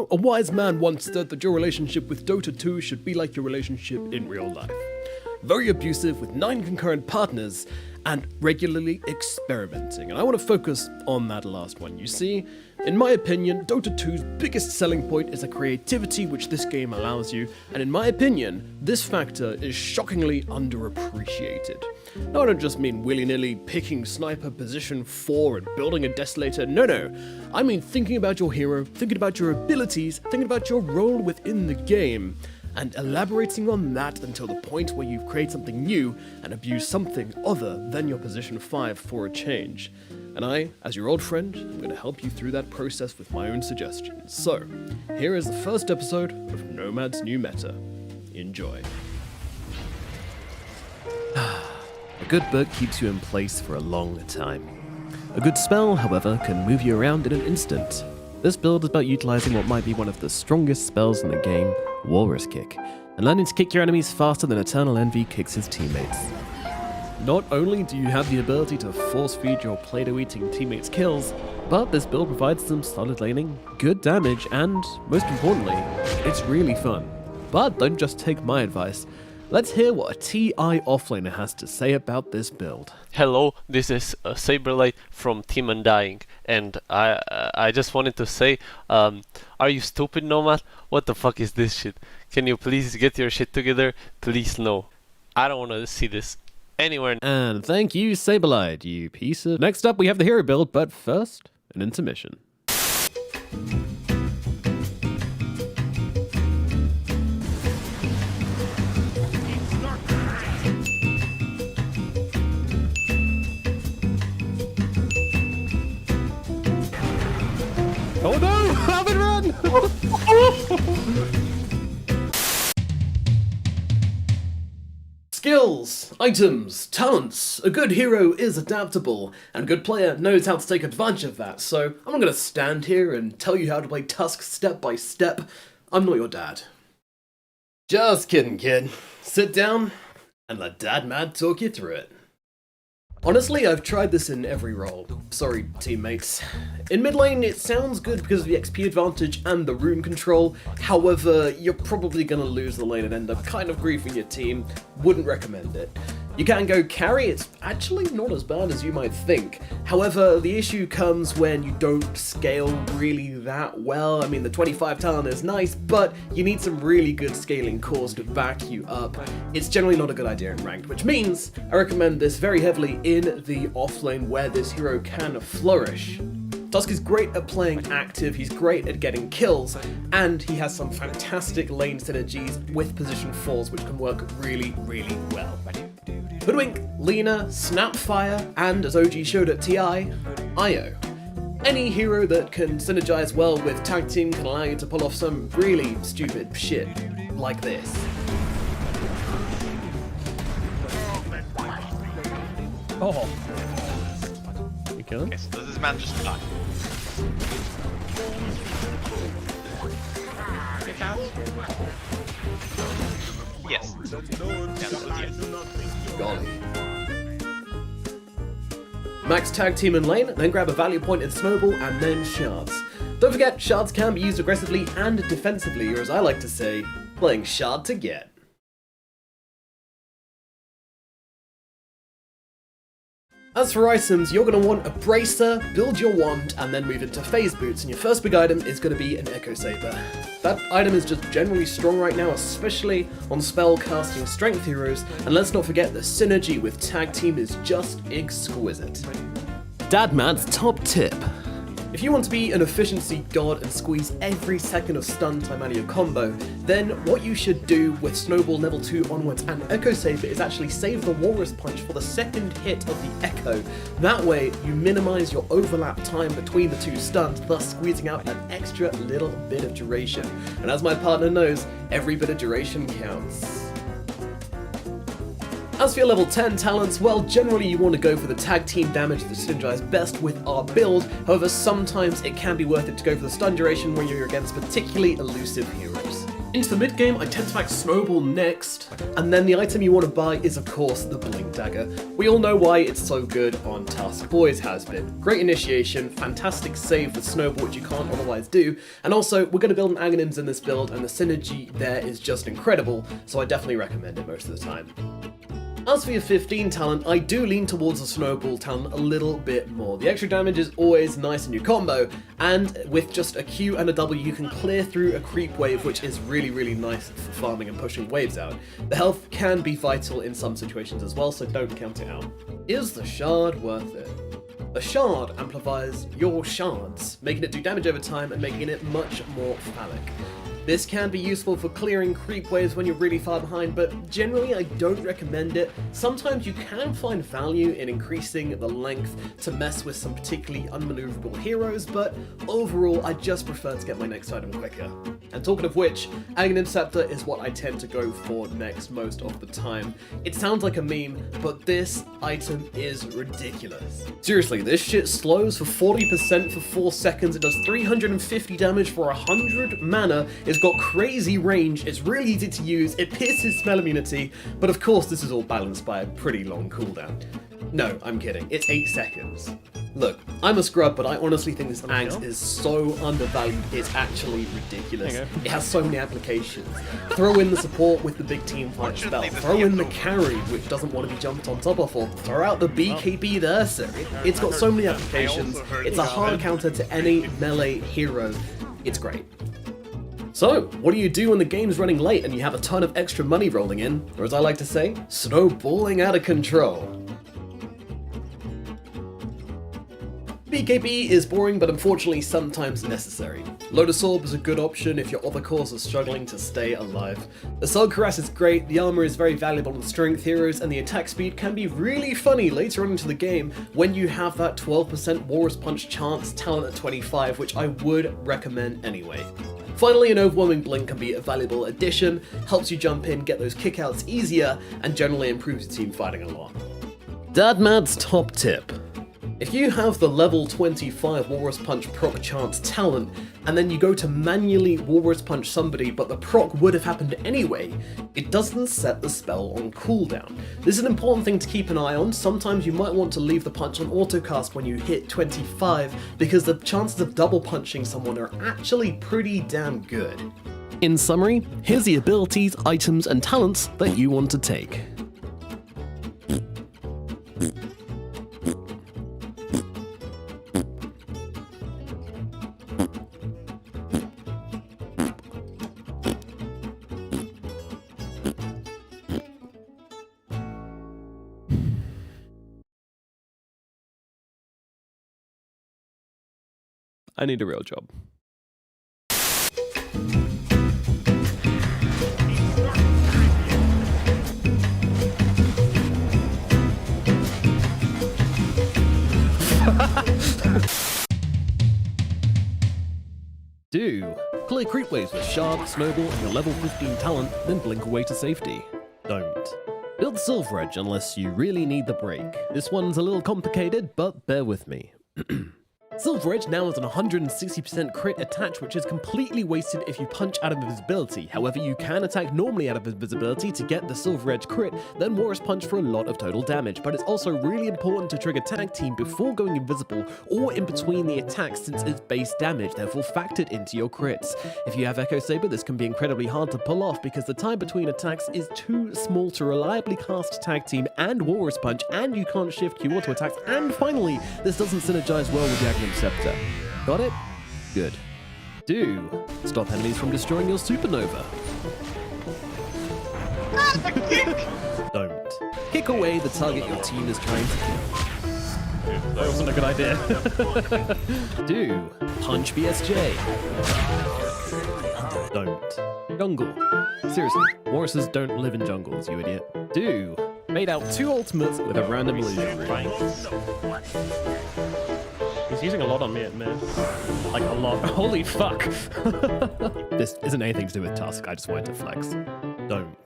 know, a wise man once said that your relationship with Dota 2 should be like your relationship in real life. Very abusive with 9 concurrent partners and regularly experimenting. And I want to focus on that last one. You see, in my opinion, Dota 2's biggest selling point is the creativity which this game allows you, and in my opinion, this factor is shockingly underappreciated. Now I don't just mean willy-nilly picking sniper position 4 and building a desolator, no. I mean thinking about your hero, thinking about your abilities, thinking about your role within the game, and elaborating on that until the point where you create something new and abuse something other than your position 5 for a change. And I, as your old friend, am going to help you through that process with my own suggestions. So, here is the first episode of Nomad's new meta. Enjoy. A good book keeps you in place for a long time. A good spell, however, can move you around in an instant. This build is about utilizing what might be one of the strongest spells in the game, Walrus Kick, and learning to kick your enemies faster than Eternal Envy kicks his teammates. Not only do you have the ability to force feed your Play-Doh-eating teammates kills, but this build provides some solid laning, good damage, and, most importantly, it's really fun. But don't just take my advice. Let's hear what a TI offlaner has to say about this build. Hello, this is Saberlight from Team Undying, and I just wanted to say, are you stupid, Nomad? What the fuck is this shit? Can you please get your shit together? Please no. I don't want to see this anywhere. And thank you, Saberlight, you piece of... Next up, we have the hero build, but first, an intermission. Oh no! Alvin, run! Skills, items, talents. A good hero is adaptable, and a good player knows how to take advantage of that, so I'm not gonna stand here and tell you how to play Tusk step by step. I'm not your dad. Just kidding, kid. Sit down and let Dad Mad talk you through it. Honestly, I've tried this in every role. Sorry, teammates. In mid lane, it sounds good because of the XP advantage and the rune control. However, you're probably gonna lose the lane and end up kind of griefing your team. Wouldn't recommend it. You can go carry, it's actually not as bad as you might think. However, the issue comes when you don't scale really that well. I mean, the 25 talent is nice, but you need some really good scaling cores to back you up. It's generally not a good idea in ranked, which means I recommend this very heavily in the offlane where this hero can flourish. Tusk is great at playing active, he's great at getting kills, and he has some fantastic lane synergies with position 4s which can work really, really well. Hoodwink, Lina, Snapfire, and as OG showed at TI, IO. Any hero that can synergize well with tag team can allow you to pull off some really stupid shit, like this. Oh. You kill him? Okay, so does this man just die? Yes. Golly. Max tag team in lane, then grab a value point in snowball, and then shards. Don't forget, shards can be used aggressively and defensively, or as I like to say, playing shard to get. As for items, you're going to want a bracer, build your wand, and then move into phase boots, and your first big item is going to be an Echo Saber. That item is just generally strong right now, especially on spell casting strength heroes, and let's not forget the synergy with tag team is just exquisite. Dadmad's top tip. If you want to be an efficiency god and squeeze every second of stun time out of your combo, then what you should do with Snowball level 2 onwards and Echo Saber is actually save the Walrus Punch for the second hit of the Echo. That way, you minimize your overlap time between the two stuns, thus squeezing out an extra little bit of duration. And as my partner knows, every bit of duration counts. As for your level 10 talents, well, generally you want to go for the tag team damage that synergize best with our build. However, sometimes it can be worth it to go for the stun duration when you're against particularly elusive heroes. Into the mid game, I tend to pack Snowball next, and then the item you want to buy is of course the Blink Dagger. We all know why it's so good on Tusk, always has been. Great initiation, fantastic save with Snowball which you can't otherwise do, and also we're going to build an Aghanims in this build and the synergy there is just incredible, so I definitely recommend it most of the time. As for your 15 talent, I do lean towards the Snowball talent a little bit more. The extra damage is always nice in your combo, and with just a Q and a W you can clear through a creep wave, which is really nice for farming and pushing waves out. The health can be vital in some situations as well, so don't count it out. Is the shard worth it? A shard amplifies your shards, making it do damage over time and making it much more phallic. This can be useful for clearing creep waves when you're really far behind, but generally I don't recommend it. Sometimes you can find value in increasing the length to mess with some particularly unmaneuverable heroes, but overall I just prefer to get my next item quicker. And talking of which, Aghanim Scepter is what I tend to go for next most of the time. It sounds like a meme, but this item is ridiculous. Seriously, this shit slows for 40% for 4 seconds, it does 350 damage for 100 mana, it's got crazy range, it's really easy to use, it pierces spell immunity, but of course this is all balanced by a pretty long cooldown. No, I'm kidding, it's 8 seconds. Look, I'm a scrub, but I honestly think this Aghs is so undervalued, it's actually ridiculous. It has so many applications. Throw in the support with the big team fight spell, throw in the carry, which doesn't want to be jumped on top of, or throw out the BKB there, so it's got so many applications, it's a hard counter to any melee hero, it's great. So, what do you do when the game's running late and you have a ton of extra money rolling in, or as I like to say, snowballing out of control? BKB is boring, but unfortunately sometimes necessary. Lotus Orb is a good option if your other cores are struggling to stay alive. The Soul Caress is great, the armor is very valuable in strength heroes, and the attack speed can be really funny later on into the game when you have that 12% Walrus Punch chance talent at 25, which I would recommend anyway. Finally, an overwhelming blink can be a valuable addition, helps you jump in, get those kickouts easier, and generally improves your team fighting a lot. Dadmad's top tip. If you have the level 25 Walrus Punch proc chance talent, and then you go to manually Walrus Punch somebody but the proc would have happened anyway, it doesn't set the spell on cooldown. This is an important thing to keep an eye on. Sometimes you might want to leave the punch on autocast when you hit 25, because the chances of double punching someone are actually pretty damn good. In summary, here's the abilities, items, and talents that you want to take. I need a real job. Do. Clear creep waves with Shard, Snowball, and your level 15 talent, then blink away to safety. Don't. Build Silver Edge unless you really need the break. This one's a little complicated, but bear with me. Silver Edge now has an 160% crit attach, which is completely wasted if you punch out of invisibility. However, you can attack normally out of invisibility to get the Silver Edge crit, then Walrus Punch for a lot of total damage. But it's also really important to trigger tag team before going invisible or in between the attacks, since it's base damage, therefore factored into your crits. If you have Echo Saber, this can be incredibly hard to pull off because the time between attacks is too small to reliably cast tag team and Walrus Punch, and you can't shift Q auto attacks, and finally, this doesn't synergize well with the Aghanim Scepter. Got it? Good. Do. Stop enemies from destroying your supernova. Don't. Kick away the target your team is trying to kill. That wasn't a good idea. Do. Punch BSJ. Don't. Jungle. Seriously, Walruses don't live in jungles, you idiot. Do. Made out 2 ultimates with a random illusion room. He's using a lot on me at mid. Like a lot. Holy fuck. This isn't anything to do with Tusk, I just wanted to flex. Don't.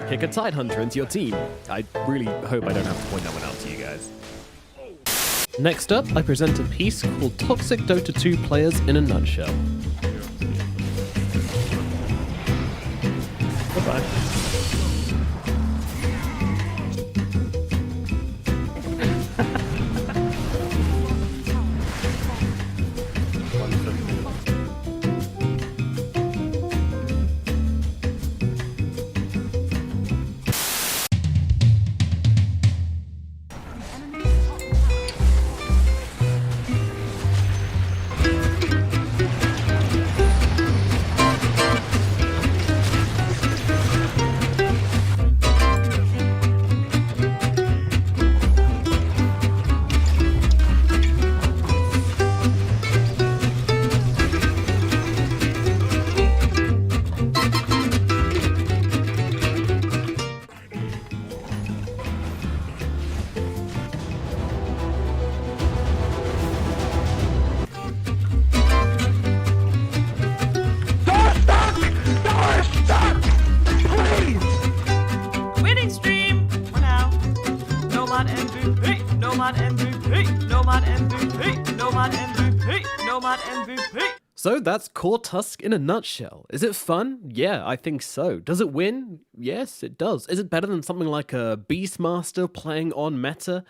Kick a Tidehunter into your team. I really hope I don't have to point that one out to you guys. Next up, I present a piece called Toxic Dota 2 Players in a Nutshell. Goodbye. Winning stream for now. Nomad MVP, Nomad MVP, Nomad MVP, Nomad MVP, Nomad MVP. So that's Core Tusk in a nutshell. Is it fun? Yeah, I think so. Does it win? Yes, it does. Is it better than something like a Beastmaster playing on meta?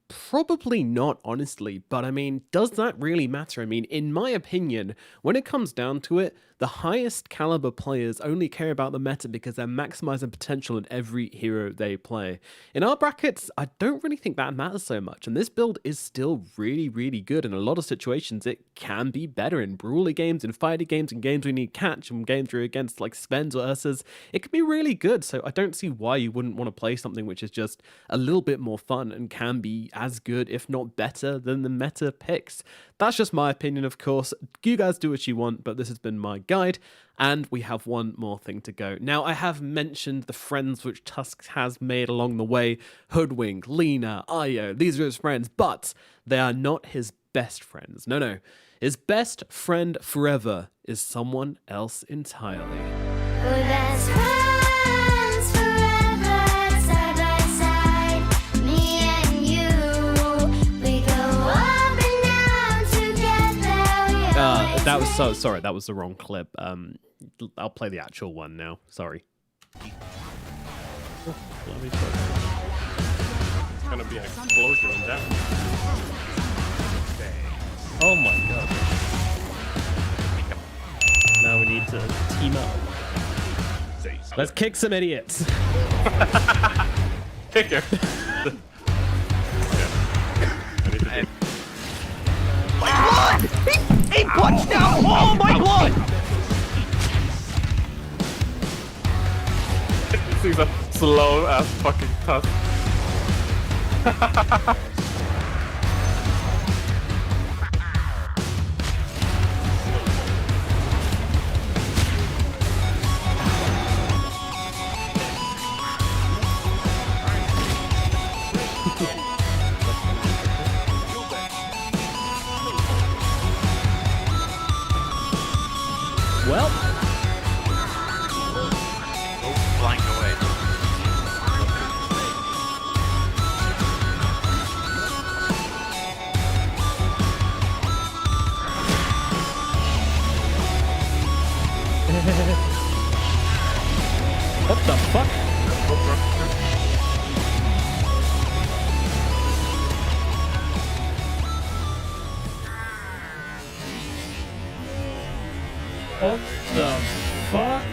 Probably not, honestly, but I mean, does that really matter? I mean, in my opinion, when it comes down to it, the highest caliber players only care about the meta because they're maximizing potential in every hero they play. In our brackets, I don't really think that matters so much, and this build is still really, really good. In a lot of situations, it can be better in brawly games, in fighty games, in games we need catch, and games where you're against like Svens or Ursas. It can be really good, so I don't see why you wouldn't want to play something which is just a little bit more fun and can be as good, if not better, than the meta picks. That's just my opinion, of course. You guys do what you want, but this has been my guide, and we have one more thing to go. Now, I have mentioned the friends which Tusk has made along the way. Hoodwink, Lena, Io, these are his friends, but they are not his best friends. No. His best friend forever is someone else entirely. We're best friends forever, side by side, me and you. We go up and down together. That was so sorry. That was the wrong clip. I'll play the actual one now. Sorry. Let me put. It's gonna be an explosion in that. Oh my god. Now we need to team up. Let's kick some idiots. Kicker. My blood! He punched down all my blood! This is a slow ass fucking Tusk. Well, Flying away. what the fuck? What the fuck?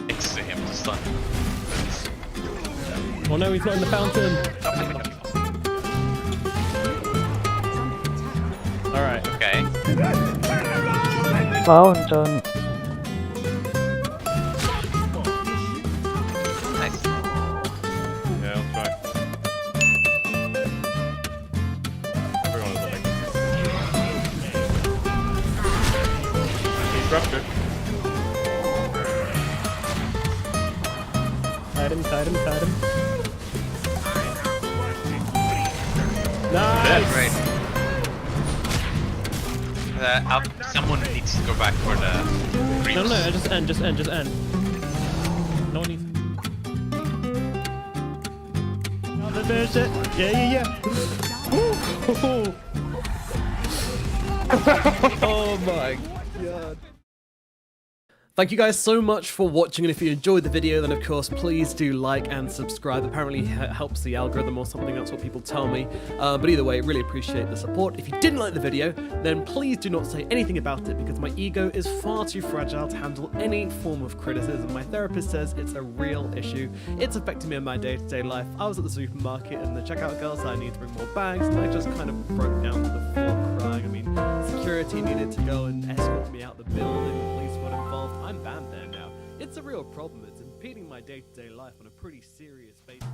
Next to him to stun. Oh no, he's not in the fountain. Alright. Okay. Fountain. Nice. Yeah, I'll try. Everyone is like Disruptor. Tied him. That's Nice! great. Someone needs to go back for the creeps. No, just end. No one needs. Oh, there's it. Yeah. Woo. Oh my god. Thank you guys so much for watching, and if you enjoyed the video, then of course please do like and subscribe. Apparently it helps the algorithm or something, that's what people tell me. But either way, really appreciate the support. If you didn't like the video, then please do not say anything about it, because my ego is far too fragile to handle any form of criticism. My therapist says it's a real issue. It's affecting me in my day-to-day life. I was at the supermarket and the checkout girl said I need to bring more bags, and I just kind of broke down to the floor crying. I mean, security needed to go and escort me out the building, the police got involved. I'm banned there now. It's a real problem. It's impeding my day-to-day life on a pretty serious basis.